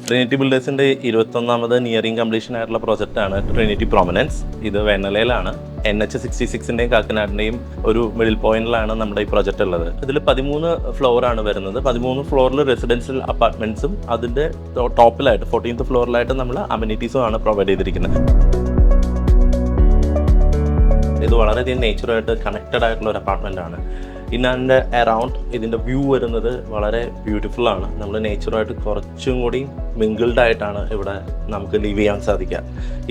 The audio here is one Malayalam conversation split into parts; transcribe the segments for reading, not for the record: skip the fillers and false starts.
ട്രിനിറ്റി ബിൽഡേഴ്സിൻ്റെ 21ാമത് നിയറിംഗ് കംപ്ലീഷൻ ആയിട്ടുള്ള പ്രോജക്റ്റാണ് ട്രിനിറ്റി പ്രൊമിനൻസ്. ഇത് വെണ്ണലയിലാണ്. NH66ൻ്റെയും കാക്കനാടിൻ്റെയും ഒരു മിഡിൽ പോയിന്റിലാണ് നമ്മുടെ ഈ പ്രോജക്റ്റ് ഉള്ളത്. ഇതിൽ 13 ഫ്ലോറാണ് വരുന്നത്. 13 ഫ്ലോറിൽ റെസിഡൻഷ്യൽ അപ്പാർട്ട്മെൻറ്റ്സും അതിൻ്റെ ടോപ്പിലായിട്ട് 14th ഫ്ലോറിലായിട്ട് നമ്മൾ അമ്യൂണിറ്റീസും ആണ് പ്രൊവൈഡ് ചെയ്തിരിക്കുന്നത്. ഇത് വളരെയധികം നേച്ചറുമായിട്ട് കണക്റ്റഡ് ആയിട്ടുള്ള ഒരു അപ്പാർട്ട്മെൻ്റ് ആണ്. ഇൻ ആൻഡ് അറൗണ്ട് ഇതിൻ്റെ വ്യൂ വരുന്നത് വളരെ ബ്യൂട്ടിഫുൾ ആണ്. നമ്മൾ നേച്ചറുമായിട്ട് കുറച്ചും കൂടി മിങ്കിൾഡ് ആയിട്ടാണ് ഇവിടെ നമുക്ക് ലിവ് ചെയ്യാൻ സാധിക്കുക.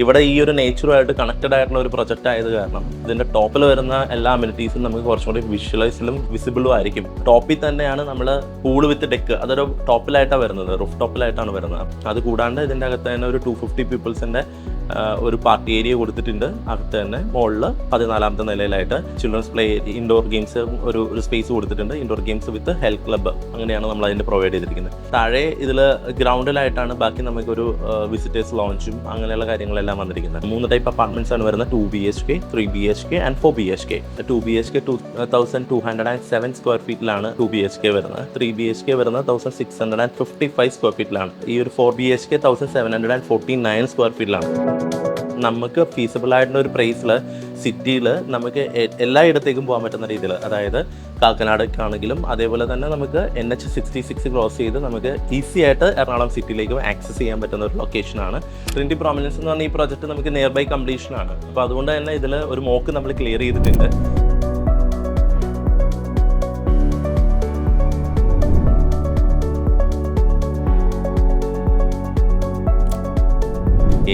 ഇവിടെ ഈ ഒരു നേച്ചറുമായിട്ട് കണക്റ്റഡ് ആയിട്ടുള്ള ഒരു പ്രൊജക്റ്റ് ആയത് കാരണം ഇതിൻ്റെ ടോപ്പിൽ വരുന്ന എല്ലാ അമ്യൂണിറ്റീസും നമുക്ക് കുറച്ചും കൂടി വിഷ്വലൈസിലും വിസിബിളും ആയിരിക്കും. ടോപ്പിൽ തന്നെയാണ് നമ്മൾ പൂള് വിത്ത് ഡെക്ക്, അതൊരു ടോപ്പിലായിട്ടാണ് വരുന്നത്, റൂഫ് ടോപ്പിലായിട്ടാണ് വരുന്നത്. അത് കൂടാണ്ട് ഇതിൻ്റെ അകത്ത് തന്നെ ഒരു 250 പീപ്പിൾസിൻ്റെ ഒരു പാർട്ടി ഏരിയ കൊടുത്തിട്ടുണ്ട്. അകത്ത് തന്നെ മുകളിൽ 14ാമത്തെ നിലയിലായിട്ട് ചിൽഡ്രൻസ് പ്ലേ ഇൻഡോർ ഗെയിംസ് ഒരു സ്പേസ് കൊടുത്തിട്ടുണ്ട്. Indoor games with health club, അങ്ങനെയാണ് നമ്മൾ അതിൻ്റെ പ്രൊവൈഡ് ചെയ്തിരിക്കുന്നത്. താഴെ ഇതിൽ ഗ്രൗണ്ടിലായിട്ടാണ് ബാക്കി നമുക്കൊരു വിസിറ്റേഴ്സ് ലോഞ്ചും അങ്ങനെയുള്ള കാര്യങ്ങളെല്ലാം വന്നിരിക്കുന്നത്. 3 ടൈപ്പ് അപ്പാർട്ട്മെന്റ്സ് ആണ് വരുന്നത്. 2 BHK, 3 BHK and 4 BHK. 2 BHK 2207 square ഫീറ്റിലാണ് 2 BHK വരുന്നത്. 3 BHK വരുന്നത് 1655 സ്ക്വയർ ഫീറ്റിലാണ്. ഈ ഒരു 4 BHK 1749 സ്ക്വയർ ഫീറ്റിലാണ്. നമുക്ക് ഫീസിബിൾ ആയിട്ടുള്ള ഒരു പ്രൈസിൽ സിറ്റിയിൽ നമുക്ക് എല്ലായിടത്തേക്കും പോകാൻ പറ്റുന്ന രീതിയിൽ, അതായത് കാക്കനാടേക്കാണെങ്കിലും അതേപോലെ തന്നെ നമുക്ക് NH66 ക്രോസ് ചെയ്ത് നമുക്ക് ഈസി ആയിട്ട് എറണാകുളം സിറ്റിയിലേക്ക് ആക്സസ് ചെയ്യാൻ പറ്റുന്ന ഒരു ലൊക്കേഷനാണ്. ട്രിനിറ്റി പ്രൊമിനൻസ് എന്ന് പറഞ്ഞ ഈ പ്രോജക്റ്റ് നമുക്ക് നിയർ ബൈ കംപ്ലീഷനാണ്. അപ്പോൾ അതുകൊണ്ട് തന്നെ ഇതിൽ ഒരു മോക്ക് നമ്മൾ ക്ലിയർ ചെയ്തിട്ടുണ്ട്.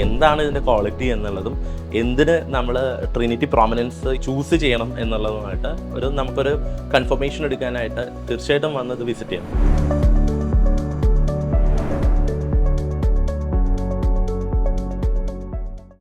എന്താണ് ഇതിൻ്റെ ക്വാളിറ്റി എന്നുള്ളതും എന്തിന് നമ്മൾ ട്രിനിറ്റി പ്രൊമിനൻസ് ചൂസ് ചെയ്യണം എന്നുള്ളതുമായിട്ട് നമുക്കൊരു കൺഫർമേഷൻ എടുക്കാനായിട്ട് തീർച്ചയായിട്ടും വന്നത് വിസിറ്റ് ചെയ്യണം.